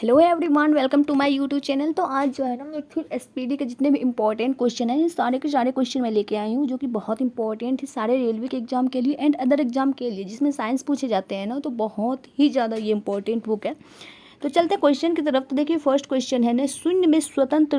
Hello everyone, welcome to my YouTube channel. तो आज जो है ना, मैं फिर एसपीडी के जितने भी इंपॉर्टेंट क्वेश्चन हैं, सारे के सारे क्वेश्चन मैं लेके आई हूँ जो कि बहुत इंपॉर्टेंट है सारे रेलवे के एग्जाम के लिए एंड अदर एग्जाम के लिए, जिसमें साइंस पूछे जाते हैं ना, तो बहुत ही ज़्यादा ये इंपॉर्टेंट बुक है। तो चलते हैं क्वेश्चन की तरफ। तो देखिए, फर्स्ट क्वेश्चन है ना, शून्य में स्वतंत्र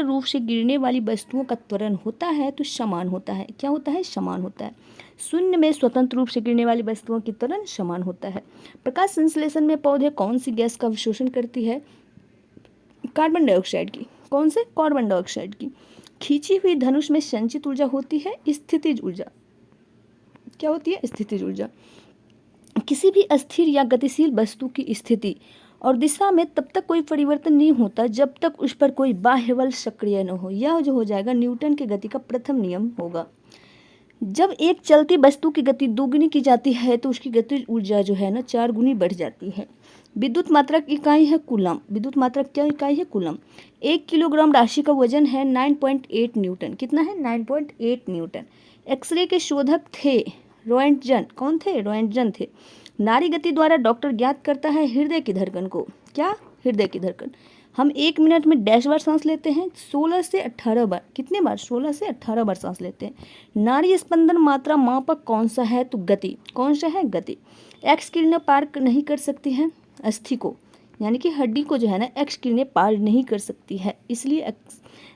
रूप से गिरने वाली वस्तुओं का त्वरण होता है तो समान होता है। क्या होता है? समान होता है। शून्य में स्वतंत्र रूप से गिरने वाली वस्तुओं की त्वरण समान होता है। प्रकाश संश्लेषण में पौधे कौन सी गैस का अवशोषण करती है? कार्बन डाइऑक्साइड की। कौन से? कार्बन डाइऑक्साइड की। खींची हुई धनुष में संचित ऊर्जा होती है स्थितिज ऊर्जा। क्या होती है? स्थितिज ऊर्जा। किसी भी अस्थिर या गतिशील वस्तु की स्थिति और दिशा में तब तक कोई परिवर्तन नहीं होता जब तक उस पर कोई बाह्य बल सक्रिय न हो। यह जो हो जाएगा न्यूटन की गति का प्रथम नियम होगा। जब एक चलती वस्तु की गति दोगुनी की जाती है तो उसकी गतिज ऊर्जा जो है ना 4 गुनी बढ़ जाती है। विद्युत मात्रा की इकाई है कूलम। विद्युत मात्रा क्या इकाई है? कूलम। 1 किलोग्राम राशि का वजन है 9.8 न्यूटन। कितना है? 9.8 न्यूटन। एक्सरे के शोधक थे रोएंटजन। कौन थे? रोएंटजन थे। नाड़ी गति द्वारा डॉक्टर ज्ञात करता है हृदय की धड़कन को। क्या? हृदय की धड़कन। हम 1 मिनट में डैश बार सांस लेते हैं? 16 से 18 बार। कितने बार? 16 से 18 बार सांस लेते हैं। नाड़ी स्पंदन मात्रा मापक कौन सा है? तो गति। कौन सा है? गति। एक्स किरणें पार नहीं कर सकती हैं अस्थि को, यानी कि हड्डी को जो है ना एक्स किरणें पार नहीं कर सकती है, इसलिए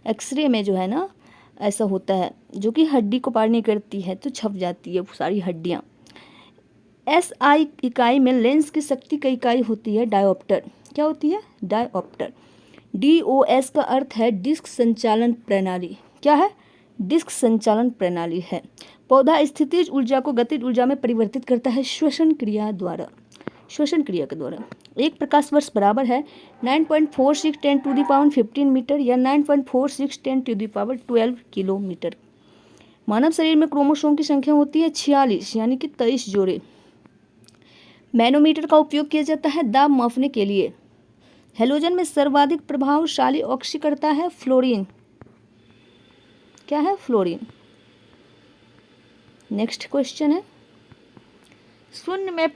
एक्सरे में जो है ना ऐसा होता है, जो कि हड्डी को पार नहीं करती है तो छप जाती है सारी हड्डियाँ। एसआई इकाई में लेंस की शक्ति की इकाई होती है डायोप्टर। क्या होती है? डायोप्टर। डीओएस का अर्थ है डिस्क संचालन प्रणाली। क्या है? डिस्क संचालन प्रणाली है। पौधा स्थितिज ऊर्जा को गतिज ऊर्जा में परिवर्तित करता है श्वसन क्रिया द्वारा। श्वसन क्रिया के द्वारा। एक प्रकाश वर्ष बराबर है 9.46 10 टू द पावर 15 मीटर या 9.46 10 टू द पावर 12 किलोमीटर। मानव शरीर में क्रोमोसोम की संख्या होती है 46, यानी कि 23 जोड़े। मैनोमीटर का उपयोग किया जाता है दाब मापने के लिए। हेलोजन में सर्वाधिक प्रभावशाली ऑक्सीकर्ता है फ्लोरीन। क्या है? फ्लोरीन। नेक्स्ट क्वेश्चन है, शून्य में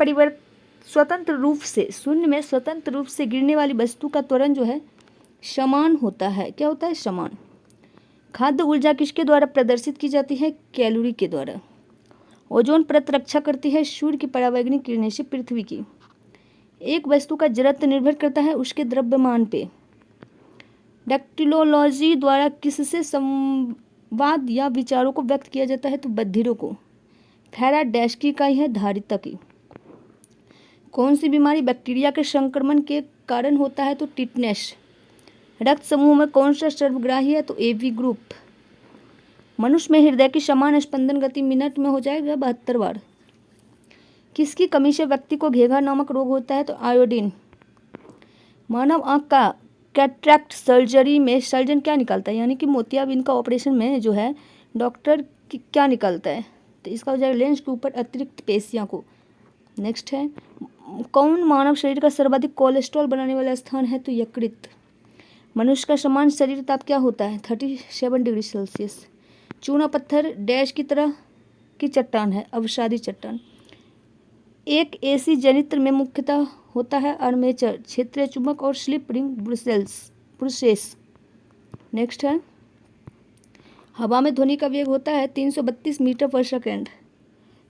स्वतंत्र रूप से गिरने वाली वस्तु का त्वरण जो है समान होता है। क्या होता है? समान। खाद्य ऊर्जा किसके द्वारा प्रदर्शित की जाती है? कैलोरी के द्वारा। ओजोन परत रक्षा करती है सूर्य की परावैंगनिक किरणें से पृथ्वी की। एक वस्तु का जड़त्व निर्भर करता है उसके द्रव्यमान पे। डैक्टिलोलॉजी द्वारा किससे संवाद या विचारों को व्यक्त किया जाता है? तो बधिरों को। फैराडैश की इकाई है धारिता की। कौन सी बीमारी बैक्टीरिया के संक्रमण के कारण होता है? तो टिटनेस। रक्त समूह में कौन सा सर्वग्राही है? तो एबी ग्रुप। मनुष्य में हृदय की समान स्पंदन गति मिनट में हो जाएगा 72 बार। किसकी कमी से व्यक्ति को घेघा नामक रोग होता है? तो आयोडीन। मानव आंख का कैटरेक्ट सर्जरी में सर्जन क्या निकालता है, यानी कि मोतियाबिंद का ऑपरेशन में जो है डॉक्टर क्या निकालता है? तो इसका हो जाएगा लेंस के ऊपर अतिरिक्त पेशियां को। नेक्स्ट है, कौन मानव शरीर का सर्वाधिक कोलेस्ट्रॉल बनाने वाला स्थान है? तो यकृत। मनुष्य का समान शरीर ताप क्या होता है? 37 डिग्री सेल्सियस। चूना पत्थर डैश की तरह की चट्टान है? अवसादी चट्टान। एक एसी जनित्र में मुख्यतः होता है आर्मेचर, क्षेत्रीय चुंबक और स्लिप रिंग ब्रुसेस। नेक्स्ट है, हवा में ध्वनि का वेग होता है 332 मीटर पर सेकेंड।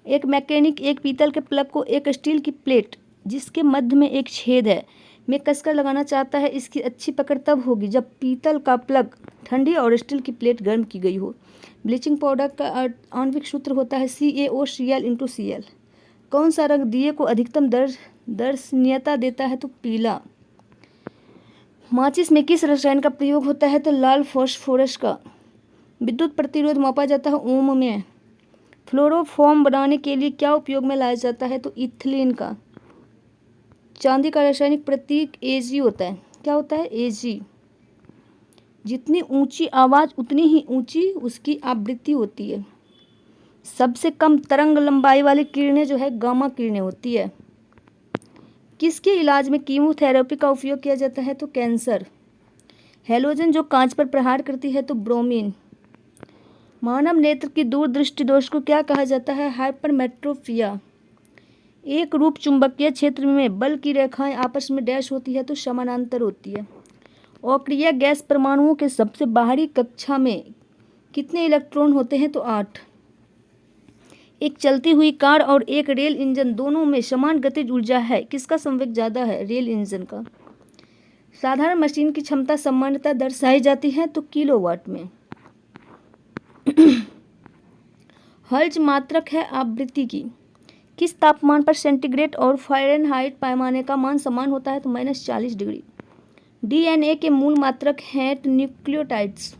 एक मैकेनिक एक पीतल के प्लग को एक स्टील की प्लेट जिसके मध्य में एक छेद है में कसकर लगाना चाहता है। इसकी अच्छी पकड़ तब होगी जब पीतल का प्लग ठंडी और स्टील की प्लेट गर्म की गई हो। ब्लीचिंग पाउडर का आणविक सूत्र होता है CaOCl/Cl। कौन सा रंग दिए को अधिकतम दर्शनीयता देता है? तो पीला। माचिस में किस रसायन का प्रयोग होता है? तो लाल फास्फोरस का। विद्युत प्रतिरोध मापा जाता है ओम में। फ्लोरोफॉर्म बनाने के लिए क्या उपयोग में लाया जाता है? तो इथिलीन का। चांदी का रासायनिक प्रतीक Ag होता है। क्या होता है? Ag। जितनी ऊंची आवाज उतनी ही ऊंची उसकी आवृत्ति होती है। सबसे कम तरंग लंबाई वाली किरणें जो है गामा किरणें होती है। किसके इलाज में कीमोथेरेपी का उपयोग किया जाता है? तो कैंसर। हेलोजन जो कांच पर प्रहार करती है? तो ब्रोमीन। मानव नेत्र की दूरदृष्टि दोष को क्या कहा जाता है? हाइपरमेट्रोपिया। एक रूप चुंबकीय क्षेत्र में बल की रेखाएं आपस में डैश होती है तो समानांतर होती है। अक्रिय गैस परमाणुओं के सबसे बाहरी कक्षा में कितने इलेक्ट्रॉन होते हैं? तो 8। एक चलती हुई कार और एक रेल इंजन दोनों में समान गतिज ऊर्जा है, किसका संवेग ज़्यादा है? रेल इंजन का। साधारण मशीन की क्षमता सामान्यतः दर्शाई जाती है तो किलोवाट में। हर्ट्ज मात्रक है आवृत्ति की। किस तापमान पर सेंटीग्रेड और फ़ारेनहाइट पैमाने का मान समान होता है? तो -40 डिग्री। डीएनए के मूल मात्रक हैं न्यूक्लियोटाइड्स।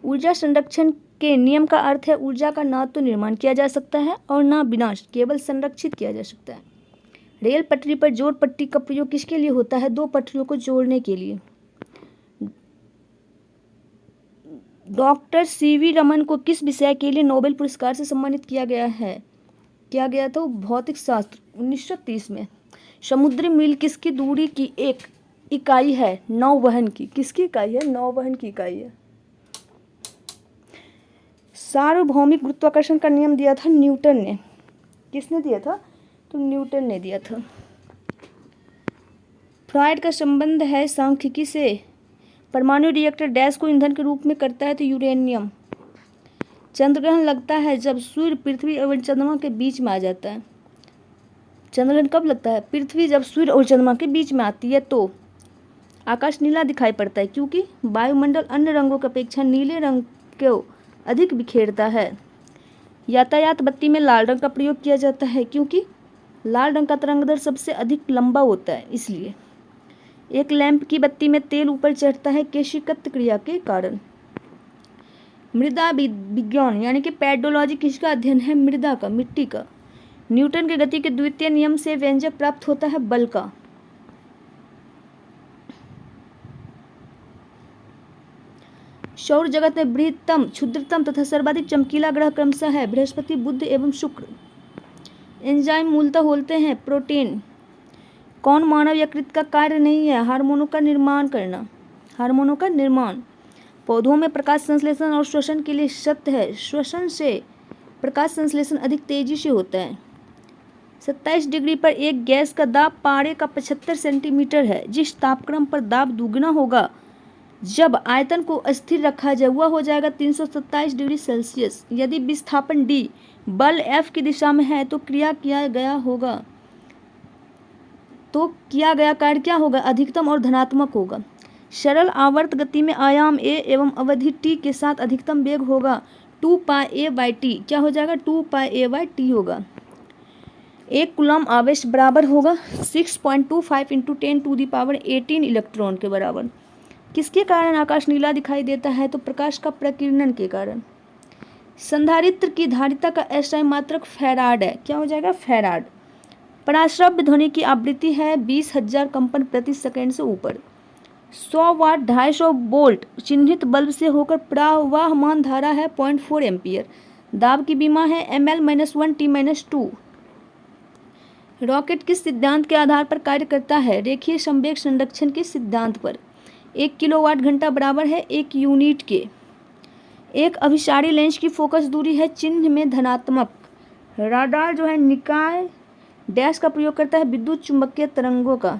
ऊर्जा संरक्षण के नियम का अर्थ है ऊर्जा का ना तो निर्माण किया जा सकता है और ना विनाश, केवल संरक्षित किया जा सकता है। रेल पटरी पर जोड़ पट्टी का प्रयोग किसके लिए होता है? 2 पटरियों को जोड़ने के लिए। डॉक्टर सीवी रमन को किस विषय के लिए नोबेल पुरस्कार से सम्मानित किया गया था? भौतिक शास्त्र, 1930 में। समुद्री मील किसकी दूरी की एक इकाई है? नौवहन की। किसकी इकाई है? नौवहन की इकाई है। सार्वभौमिक गुरुत्वाकर्षण का नियम दिया था न्यूटन ने। किसने दिया था? तो न्यूटन ने दिया था। फ्रायड का संबंध है सांख्यिकी से। परमाणु रिएक्टर डैश को ईंधन के रूप में करता है तो यूरेनियम। चंद्रग्रहण लगता है जब सूर्य, पृथ्वी एवं चंद्रमा के बीच में आ जाता है। चंद्रग्रहण कब लगता है? पृथ्वी जब सूर्य और चंद्रमा के बीच में आती है तो आकाश नीला दिखाई पड़ता है, क्योंकि वायुमंडल अन्य रंगों की अपेक्षा नीले रंग को अधिक बिखेरता है। यातायात बत्ती में लाल रंग का प्रयोग किया जाता है, क्योंकि लाल रंग का तरंगदैर्घ्य सबसे अधिक लंबा होता है, इसलिए। एक लैंप की बत्ती में तेल ऊपर चढ़ता है केशिकत क्रिया के कारण। मृदा विज्ञान यानी कि पेडोलॉजी किसका अध्ययन है? मृदा का, मिट्टी का। न्यूटन के गति के द्वितीय नियम से व्यंजक प्राप्त होता है बल का। सौर जगत में बृहत्तम, क्षुद्रतम तथा सर्वाधिक चमकीला ग्रह क्रमशः है बृहस्पति, बुध एवं शुक्र। एंजाइम मूलतः होते हैं प्रोटीन। कौन मानव यकृत का कार्य नहीं है? हार्मोनों का निर्माण करना। हार्मोनों का निर्माण। पौधों में प्रकाश संश्लेषण और श्वसन के लिए सत्य है। श्वसन से प्रकाश संश्लेषण अधिक तेजी से होता है। 27 डिग्री पर एक गैस का दाब पारे का 75 सेंटीमीटर है। जिस तापक्रम पर दाब दुगना होगा जब आयतन को अस्थिर रखा जाए वह हो जाएगा 327 डिग्री सेल्सियस। यदि विस्थापन d बल F की दिशा में है तो किया गया कार्य क्या होगा? अधिकतम और धनात्मक होगा। सरल आवर्त गति में आयाम a एवं अवधि t के साथ अधिकतम वेग होगा 2πa/t। क्या हो जाएगा? 2πa/t होगा। एक कूलम्ब आवेश बराबर होगा 6.25 × 10⁻18 इलेक्ट्रॉन के बराबर। किसके कारण आकाश नीला दिखाई देता है? तो प्रकाश का प्रकीर्णन के कारण। संधारित्र की धारिता का एसआई मात्रक फैराड है। क्या हो जाएगा? फैराड। पराश्रव्य ध्वनि की आवृत्ति है 20,000 कंपन प्रति सेकंड से ऊपर। 100 वाट 250 वोल्ट चिन्हित बल्ब से होकर प्रवाहमान धारा है 0.4 एम्पियर। दाब की बीमा है ml-1t-2। रॉकेट किस सिद्धांत के आधार पर कार्य करता है? रेखीय संवेग संरक्षण के सिद्धांत पर। 1 किलोवाट घंटा बराबर है 1 यूनिट के। एक अभिसारी लेंस की फोकस दूरी है चिन्ह में धनात्मक। राडार जो है निकाय डैश का प्रयोग करता है विद्युत चुंबकीय तरंगों का।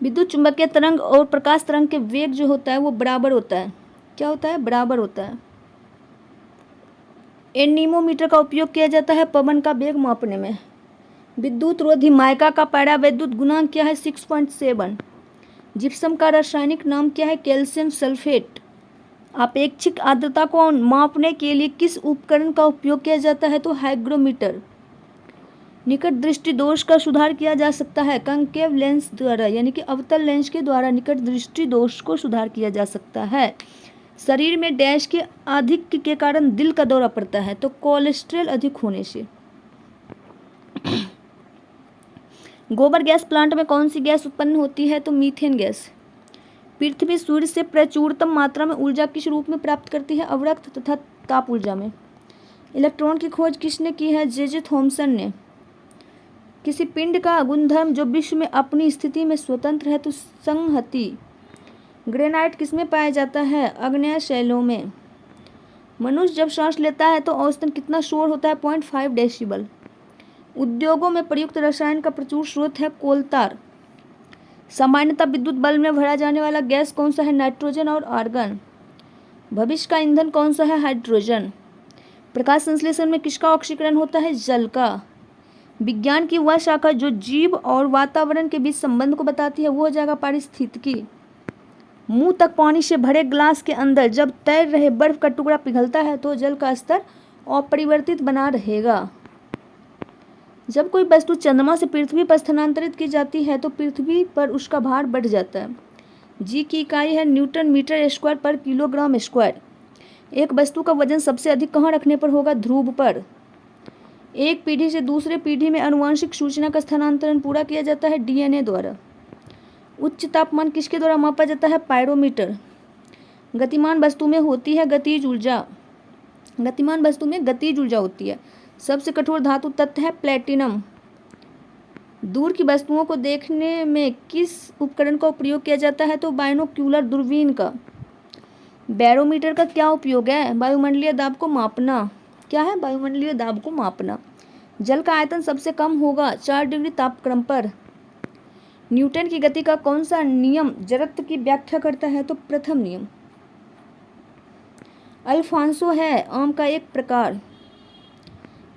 विद्युत चुंबकीय तरंग और प्रकाश तरंग के वेग जो होता है वो बराबर होता है। क्या होता है? बराबर होता है। एनीमोमीटर का उपयोग किया जाता है पवन का वेग मापने में। विद्युत रोधी माइका का पैरावैद्युत गुणांक क्या है? 6.7। जिप्सम का रासायनिक नाम क्या है? Calcium sulphate. आपेक्षिक आर्द्रता को मापने के लिए किस उपकरण का उपयोग किया जाता है? तो हाइग्रोमीटर। निकट दृष्टि दोष का सुधार किया जा सकता है कंकेव लेंस द्वारा, यानी कि अवतल लेंस के द्वारा निकट दृष्टि दोष को सुधार किया जा सकता है। शरीर में डैश के आधिक्य के कारण दिल का दौरा पड़ता है तो कोलेस्ट्रॉल अधिक होने से। गोबर गैस प्लांट में कौन सी गैस उत्पन्न होती है? तो मीथेन गैस। पृथ्वी सूर्य से प्रचुरतम मात्रा में ऊर्जा किस रूप में प्राप्त करती है? अवरक्त तथा ताप ऊर्जा में। इलेक्ट्रॉन की खोज किसने की है? जे थॉमसन ने। किसी पिंड का गुणधर्म जो विश्व में अपनी स्थिति में स्वतंत्र है तो संहति। ग्रेनाइट किसमें पाया जाता है? आग्नेय शैलों में। मनुष्य जब सांस लेता है तो औसतन कितना शोर होता है? 0.5 डेसिबल। उद्योगों में प्रयुक्त रसायन का प्रचुर स्रोत है कोलतार। सामान्यतः विद्युत बल्ब में भरा जाने वाला गैस कौन सा है? नाइट्रोजन और आर्गन। भविष्य का ईंधन कौन सा है? हाइड्रोजन। प्रकाश संश्लेषण में किसका ऑक्सीकरण होता है? जल का। विज्ञान की वह शाखा जो जीव और वातावरण के बीच संबंध को बताती है वो हो जाएगा पारिस्थितिकी। मुंह तक पानी से भरे ग्लास के अंदर जब तैर रहे बर्फ का टुकड़ा पिघलता है तो जल का स्तर अपरिवर्तित बना रहेगा। जब कोई वस्तु चंद्रमा से पृथ्वी पर स्थानांतरित की जाती है तो पृथ्वी पर उसका भार बढ़ जाता है। जी की इकाई है न्यूटन मीटर स्क्वायर पर किलोग्राम स्क्वायर। एक वस्तु का वजन सबसे अधिक कहाँ रखने पर होगा? ध्रुव पर। एक पीढ़ी से दूसरे पीढ़ी में आनुवंशिक सूचना का स्थानांतरण पूरा किया जाता है डीएनए द्वारा। उच्च तापमान किसके द्वारा मापा जाता है? पायरोमीटर। गतिमान वस्तु में होती है गतिज ऊर्जा। गतिमान वस्तु में गतिज ऊर्जा होती है। सबसे कठोर धातु तत्व है प्लेटिनम। दूर की वस्तुओं को देखने में किस उपकरण का प्रयोग किया जाता है? तो बाइनोक्यूलर दूरबीन का। बैरोमीटर का क्या उपयोग है? वायुमंडलीय दाब को मापना। क्या है? वायुमंडलीय दाब को मापना। जल का आयतन सबसे कम होगा 4 डिग्री तापक्रम पर। न्यूटन की गति का कौन सा नियम जड़त्व की व्याख्या करता है? तो प्रथम नियम। अल्फांसो है आम का एक प्रकार।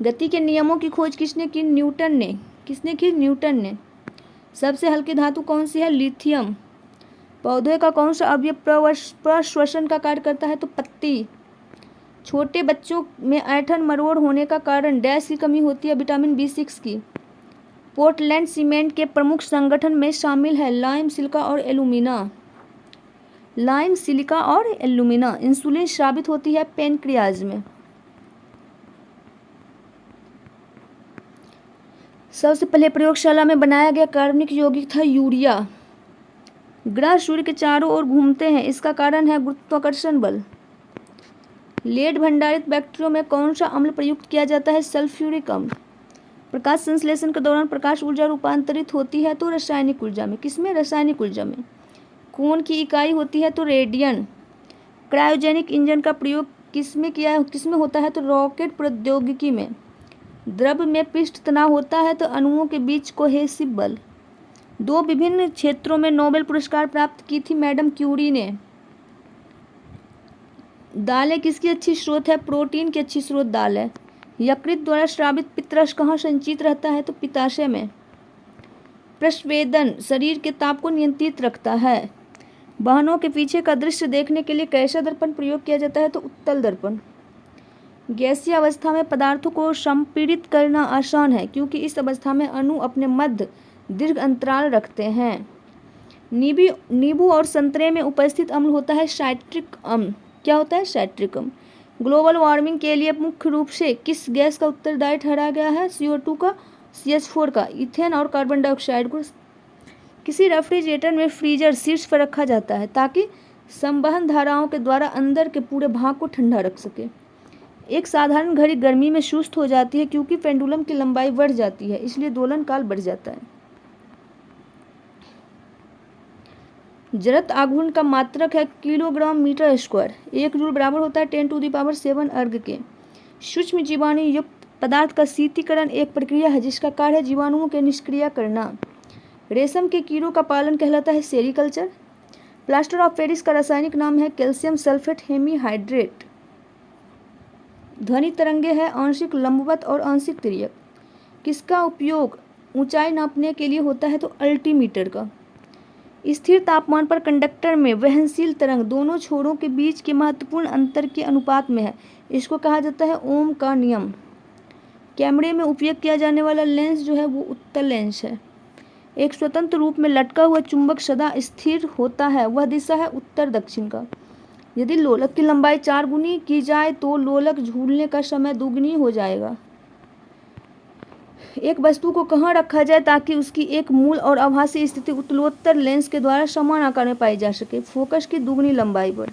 गति के नियमों की खोज किसने की? न्यूटन ने। किसने की? न्यूटन ने। सबसे हल्की धातु कौन सी है? लिथियम। पौधे का कौन सा अवयव प्रश्वसन का कार्य करता है? तो पत्ती। छोटे बच्चों में ऐंठन मरोड़ होने का कारण डैश की कमी होती है? विटामिन B6 की। पोर्टलैंड सीमेंट के प्रमुख संगठन में शामिल है लाइम सिलिका और एल्यूमिना। लाइम सिलिका और एल्यूमिना। इंसुलिन स्रावित होती है पेनक्रियाज में। सबसे पहले प्रयोगशाला में बनाया गया कार्बनिक यौगिक था यूरिया। ग्रह सूर्य के चारों ओर घूमते हैं, इसका कारण है गुरुत्वाकर्षण बल। लेड भंडारित बैक्टीरिया में कौन सा अम्ल प्रयुक्त किया जाता है? सल्फ्यूरिक अम्ल। प्रकाश संश्लेषण के दौरान प्रकाश ऊर्जा रूपांतरित होती है तो रासायनिक ऊर्जा में। किसमें? रासायनिक ऊर्जा में। कोण की इकाई होती है तो रेडियन। क्रायोजेनिक इंजन का प्रयोग किसमें होता है? तो रॉकेट प्रौद्योगिकी में। द्रव में पृष्ठ तनाव होता है तो अणुओं के बीच कोहेसिव बल। 2 विभिन्न क्षेत्रों में नोबेल पुरस्कार प्राप्त की थी मैडम क्यूरी ने। दालें किसकी अच्छी स्रोत है? प्रोटीन की अच्छी स्रोत दाल है। यकृत द्वारा स्रावित पित्तरस कहाँ संचित रहता है? तो पित्ताशय में। प्रस्वेदन शरीर के ताप को नियंत्रित रखता है। वाहनों के पीछे का दृश्य देखने के लिए कैसा दर्पण प्रयोग किया जाता है? तो उत्तल दर्पण। गैसीय अवस्था में पदार्थों को संपीड़ित करना आसान है क्योंकि इस अवस्था में अणु अपने मध्य दीर्घ अंतराल रखते हैं। नींबू और संतरे में उपस्थित अम्ल होता है साइट्रिक अम्ल। क्या होता है? साइट्रिक अम्ल। ग्लोबल वार्मिंग के लिए मुख्य रूप से किस गैस का उत्तरदायी ठहराया गया है? CO2 का, CH4 का, ईथेन और कार्बन डाइऑक्साइड को। किसी रेफ्रिजरेटर में फ्रीजर शीर्ष पर रखा जाता है ताकि संवहन धाराओं के द्वारा अंदर के पूरे भाग को ठंडा रख सके। एक साधारण घड़ी गर्मी में सुस्त हो जाती है क्योंकि पेंडुलम की लंबाई बढ़ जाती है, इसलिए दोलन काल बढ़ जाता है। जड़त्व आघूर्ण का मात्रक है किलोग्राम मीटर स्क्वायर। 1 जूल बराबर होता है 10⁻7 अर्ग के। सूक्ष्म जीवाणु युक्त पदार्थ का शीतीकरण एक प्रक्रिया है जिसका कार्य है जीवाणुओं के निष्क्रिय करना। रेशम के कीड़ों का पालन कहलाता है सेरीकल्चर। प्लास्टर ऑफ पेरिस का रासायनिक नाम है कैल्शियम सल्फेट हेमीहाइड्रेट। ध्वनि तरंगे है आंशिक लंबवत और आंशिक तिर्यक। किसका उपयोग ऊंचाई नापने के लिए होता है? तो अल्टीमीटर का। स्थिर तापमान पर कंडक्टर में वहनशील तरंग दोनों छोरों के बीच के महत्वपूर्ण अंतर के अनुपात में है, इसको कहा जाता है ओम का नियम। कैमरे में उपयोग किया जाने वाला लेंस जो है वो उत्तल लेंस है। एक स्वतंत्र रूप में लटका हुआ चुंबक सदा स्थिर होता है, वह दिशा है उत्तर दक्षिण का। यदि लोलक की लंबाई 4 गुनी की जाए तो लोलक झूलने का समय 2 गुनी हो जाएगा। एक वस्तु को कहाँ रखा जाए ताकि उसकी एक मूल और आभासी स्थिति उत्तलोत्तर लेंस के द्वारा समान आकार में पाई जा सके? फोकस की 2 गुनी लंबाई पर।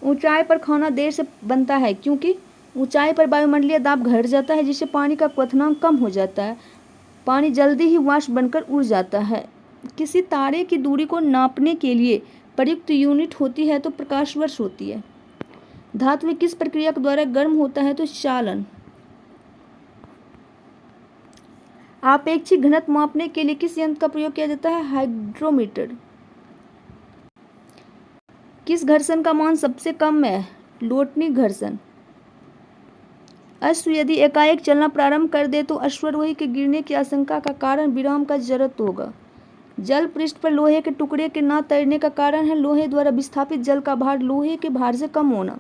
ऊंचाई पर खाना देर से बनता है क्योंकि ऊंचाई पर वायुमंडलीय दाब घट जाता है जिससे पानी का क्वथनांक कम हो जाता है। पानी जल्दी ही वाष्प बनकर उड़ जाता है। किसी तारे की दूरी को नापने के लिए प्रयुक्त यूनिट होती है तो प्रकाश वर्ष होती है। धातु किस प्रक्रिया के द्वारा गर्म होता है? तो चालन। आपेक्षिक घनत्व मापने के लिए किस यंत्र का प्रयोग किया जाता है? हाइग्रोमीटर। किस घर्षण का मान सबसे कम है? लोटनी घर्षण। अश्व यदि एकाएक चलना प्रारंभ कर दे तो अश्वारोही के गिरने की आशंका का कारण विराम का जरूरत होगा। जल पृष्ठ पर लोहे के टुकड़े के न तैरने का कारण है लोहे द्वारा विस्थापित जल का भार लोहे के भार से कम होना।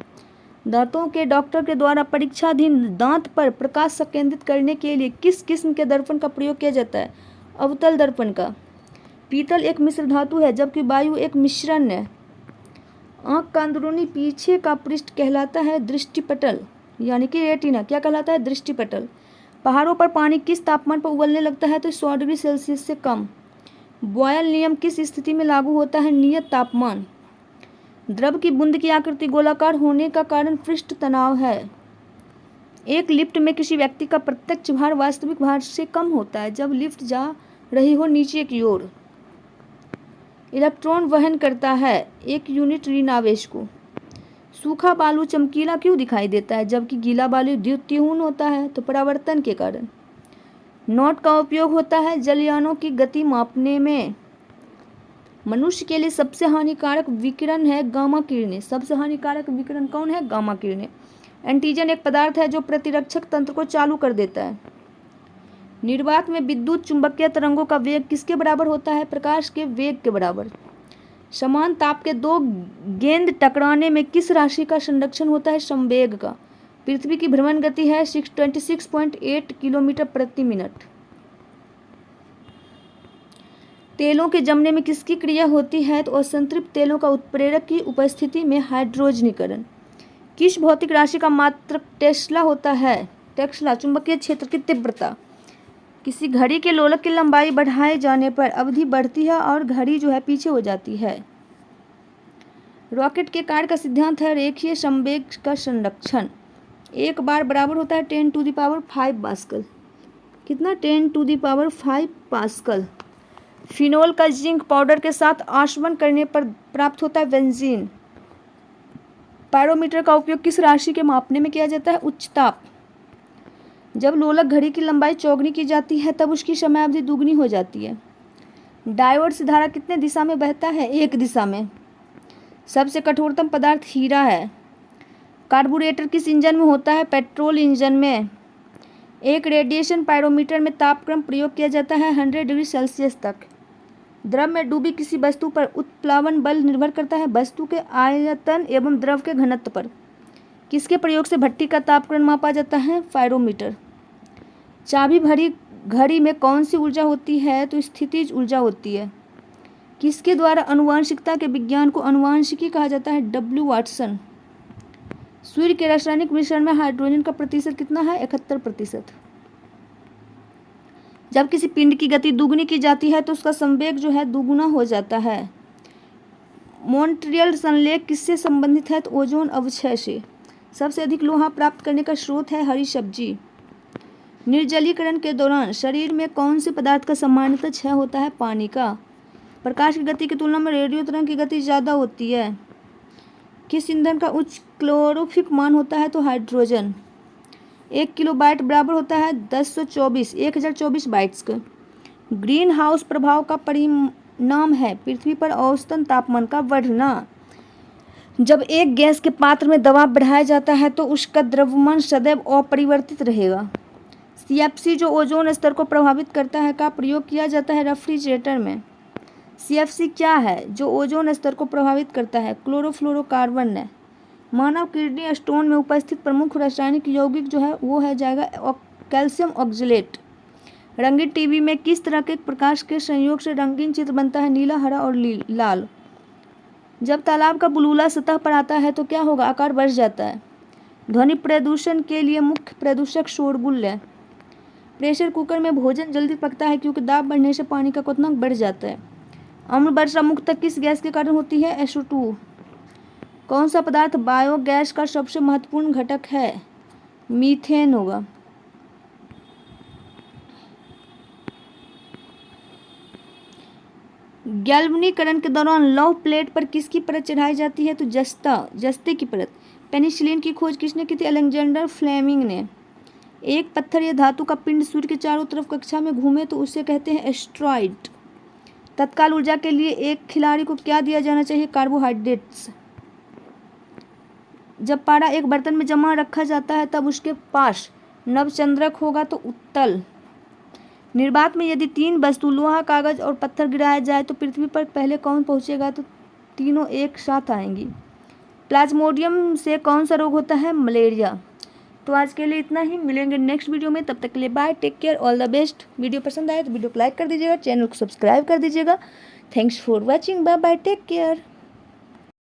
दांतों के डॉक्टर के द्वारा परीक्षाधीन दांत पर प्रकाश संकेंद्रित करने के लिए किस किस्म के दर्पण का प्रयोग किया जाता है? अवतल दर्पण का। पीतल एक मिश्र धातु है जबकि वायु एक मिश्रण है। आंख का अंदरूनी पीछे का पृष्ठ कहलाता है दृष्टिपटल, यानी कि रेटिना। क्या कहलाता है? दृष्टिपटल। पहाड़ों पर पानी किस तापमान पर उबलने लगता है? तो 100 डिग्री सेल्सियस से कम। बॉयल नियम किस स्थिति में लागू होता है? नियत तापमान। द्रव की बूंद की आकृति गोलाकार होने का कारण पृष्ठ तनाव है। एक लिफ्ट में किसी व्यक्ति का प्रत्यक्ष भार वास्तविक भार से कम होता है जब लिफ्ट जा रही हो नीचे की ओर। इलेक्ट्रॉन वहन करता है एक यूनिट ऋण आवेश को। सूखा बालू चमकीला क्यों दिखाई देता है जबकि गीला बालू द्युतिहीन होता है? तो परावर्तन के कारण। नॉट का उपयोग होता है जलयानों की गति मापने में। मनुष्य के लिए सबसे हानिकारक विकिरण है गामा किरणें। सबसे हानिकारक विकिरण कौन है? गामा किरणें। एंटीजन एक पदार्थ है जो प्रतिरक्षक तंत्र को चालू कर देता है। निर्वात में विद्युत चुंबकीय तरंगों का वेग किसके बराबर होता है? प्रकाश के वेग के बराबर। समान ताप के दो गेंद टकराने में किस राशि का संरक्षण होता है? संवेग का। पृथ्वी की भ्रमण गति है 26.8 किलोमीटर प्रति मिनट। तेलों के जमने में किसकी क्रिया होती है? तो असंतृप्त तेलों का उत्प्रेरक की उपस्थिति में हाइड्रोजनीकरण। किस भौतिक राशि का मात्रक टेस्ला होता है? टेस्ला। चुंबकीय क्षेत्र की तीव्रता। किसी घड़ी के लोलक की लंबाई बढ़ाए जाने पर अवधि बढ़ती है और घड़ी जो है पीछे हो जाती है। रॉकेट के कार्य का सिद्धांत है रेखीय संवेग का संरक्षण। एक बार बराबर होता है 10⁵ पास्कल। कितना? 10⁵ पास्कल। फिनोल का जिंक पाउडर के साथ आसवन करने पर प्राप्त होता है बेंजीन। पायरोमीटर का उपयोग किस राशि के मापने में किया जाता है? उच्च ताप। जब लोलक घड़ी की लंबाई चौगुनी की जाती है तब उसकी समयावधि दुगनी हो जाती है। डायोड से धारा कितने दिशा में बहता है? एक दिशा में। सबसे कठोरतम पदार्थ हीरा है। कार्बोरेटर किस इंजन में होता है? पेट्रोल इंजन में। एक रेडिएशन पायरोमीटर में तापक्रम प्रयोग किया जाता है 100 डिग्री सेल्सियस तक। द्रव में डूबी किसी वस्तु पर उत्प्लावन बल निर्भर करता है वस्तु के आयतन एवं द्रव के घनत्व पर। किसके प्रयोग से भट्टी का तापक्रम मापा जाता है? पायरोमीटर। चाबी भरी घड़ी में कौन सी ऊर्जा होती है? तो स्थितिज ऊर्जा होती है। किसके द्वारा आनुवंशिकता के विज्ञान को आनुवंशिकी कहा जाता है? W Watson. सूर्य के रासायनिक मिश्रण में हाइड्रोजन का प्रतिशत कितना है? 71%। जब किसी पिंड की गति दुगनी की जाती है तो उसका संवेग जो है दुगुना हो जाता है। मॉन्ट्रियल संलेख किससे संबंधित है? तो ओजोन अवक्षय से। सबसे अधिक लोहा प्राप्त करने का स्रोत है हरी सब्जी। निर्जलीकरण के दौरान शरीर में कौन से पदार्थ का सामान्यतः क्षय होता है? पानी का। प्रकाश की गति की तुलना में रेडियो तरंग की गति ज़्यादा होती है। किस ईंधन का उच्च क्लोरोफिक मान होता है? तो हाइड्रोजन। 1 किलोबाइट बराबर होता है 1024 बाइट्स का। ग्रीन हाउस प्रभाव का परिणाम है पृथ्वी पर औसतन तापमान का बढ़ना। जब एक गैस के पात्र में दबाव बढ़ाया जाता है तो उसका द्रव्यमान सदैव अपरिवर्तित रहेगा। CFC जो ओजोन स्तर को प्रभावित करता है का प्रयोग किया जाता है रेफ्रिजरेटर में। CFC क्या है जो ओजोन स्तर को प्रभावित करता है? क्लोरोफ्लोरोकार्बन है। मानव किडनी स्टोन में उपस्थित प्रमुख रासायनिक यौगिक जो है वो है जाएगा कैल्शियम ऑक्जेलेट। रंगीन टीवी में किस तरह के प्रकाश के संयोग से रंगीन चित्र बनता है? नीला, हरा और लाल। जब तालाब का बुलबुला सतह पर आता है तो क्या होगा? आकार बढ़ जाता है। ध्वनि प्रदूषण के लिए मुख्य प्रदूषक शोरगुल है। प्रेशर कुकर में भोजन जल्दी पकता है क्योंकि दाब बढ़ने से पानी का क्वथनांक बढ़ जाता है। अम्ल वर्षा मुख्यतः किस गैस के कारण होती है? SO2। कौन सा पदार्थ बायोगैस का सबसे महत्वपूर्ण घटक है? मीथेन होगा। गैल्वनीकरण के दौरान लौह प्लेट पर किसकी परत चढ़ाई जाती है? तो जस्ते की परत। पेनिसिलिन की खोज किसने की थी? अलेक्जेंडर फ्लेमिंग ने। एक पत्थर या धातु का पिंड सूर्य के चारों तरफ कक्षा में घूमे तो उसे कहते हैं एस्ट्रॉइड। तत्काल ऊर्जा के लिए एक खिलाड़ी को क्या दिया जाना चाहिए? कार्बोहाइड्रेट्स। जब पारा एक बर्तन में जमा रखा जाता है तब उसके पास नवचंद्रक होगा तो उत्तल। निर्वात में यदि 3 वस्तु लोहा, कागज और पत्थर गिराया जाए तो पृथ्वी पर पहले कौन पहुंचेगा? तो तीनों एक साथ आएंगी। प्लाज्मोडियम से कौन सा रोग होता है? मलेरिया। तो आज के लिए इतना ही, मिलेंगे नेक्स्ट वीडियो में, तब तक के लिए bye, take care, all the best. Video पसंद आए तो वीडियो को लाइक कर दीजिएगा, चैनल को सब्सक्राइब कर दीजिएगा। Thanks for watching, bye bye, take care.